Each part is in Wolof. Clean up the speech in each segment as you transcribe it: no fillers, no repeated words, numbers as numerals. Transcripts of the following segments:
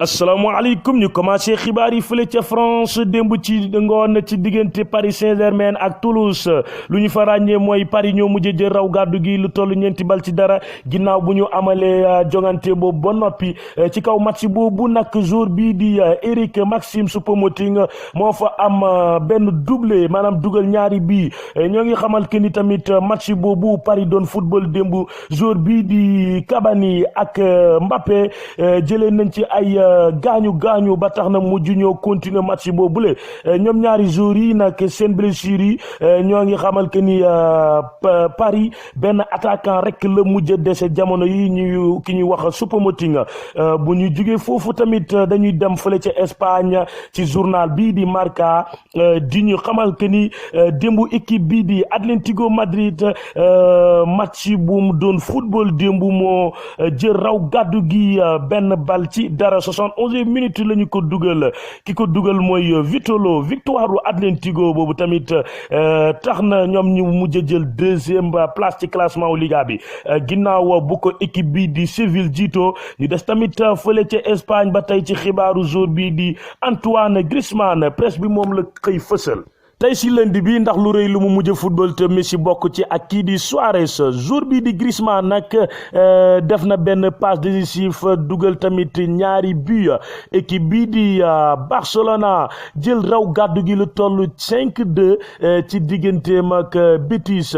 asalaamaaleykum ñu commencé xibaar yi fële ca France démb ci ngoon ci diggante Paris Saint-Germain ak Toulouse lu ñu fa ràññee mooy Paris ñoo mujj jël raw gàddu gi lu toll ñeenti bal ci dara ginnaaw bu ñu amalee jongante boobu ba noppi ci kaw match boobu nag jour bii di Eric Maxime Choupo-Moting moo fa am benn doublé maanaam dugal ñaari bii ñoo ngi xamal que ni tamit match boobu Paris doon football démb jour bii di Cavani ak Mbappé jëlee nañ ci ay gaañu ba tax na mujj ñoo continuer match boobule ñoom ñaari jours yi nag seen blessure yi ñoo ngi xamal que ni Paris benn attaquant rek la mujj dese jamono yi ki ñuy wax Choupo-Moting bu ñu jugee foofu tamit dañuy dem fële ca Espagne ci journal bii di Marca di ñu xamal que ni démbu équipe bii di Atlético Madrid match bu mu doon football démbu moo jël raw gàddu gi benn bal ci dara 71 minutes la ñu ko dugal ki ko dugal mooy Vitolo victoire u Atlético boobu tamit tax na ñoom ñu mujj jël deuxième place ci classement wu Liga bi ginnaaw bu ko équipe bi di Séville jiito ñu des tamit fële ca Espagne ba tey ci xibaaru jour bi di Antoine Griezmann presse bi moom la xëy fësal tey si lundi bi ndax lu rëy lu mu mujj football te Messi bokk ci ak kii di Suarez jour bi di Griezmann nag def na benn passe décisif dugal tamit ñaari but équipe bi di Barcelona jël raw gàddu gi lu toll 5-2 ci digganteem ak Betis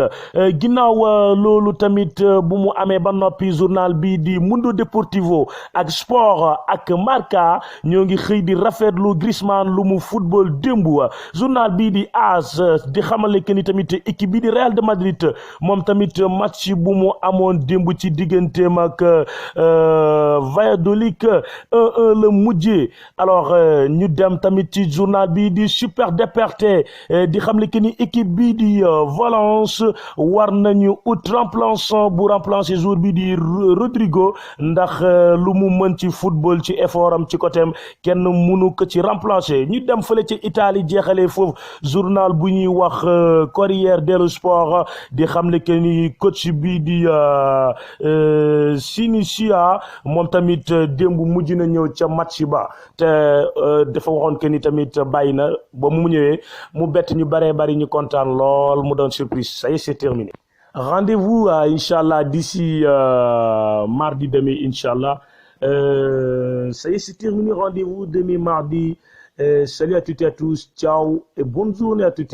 ginnaaw loolu tamit bu mu amee ba noppi journal bi di Mundo Deportivo ak Sport ak Marca ñoo ngi xëy di rafetlu Griezmann lu mu football démb journal bi di AS di xamale que ni tamit équipe bi di Real de Madrid moom tamit match bu mu amoon démb ci digganteem ak Valladolid 1-1 la mujjee alors ñu dem tamit ci journal bi di Super Deporte di xamle que ni équipe bi di Valence war nañu ut remplaçant bu remplacer jour bi di Rodrigo ndax lu mu mën ci football ci effort am ci côté am kenn mënu ko ci remplacer ñu dem fële ci Italie jeexalee foofu journal bu ñuy wax Corriere dello Sport di xamle que ni coach bi di Sinisia moom tamit démb mujj na ñëw ca match ba te dafa waxoon que ni tamit bàyyi na ba mu ñëwee mu bett ñu baree bari ñu kontaan lool mu doon surprise ça y est c'est terminé. Rendez-vous inchallah d'ici mardi demain inchallah ça y est c'est terminé rendez-vous demain mardi. Salut à toutes et à tous, ciao et bonne journée à toutes.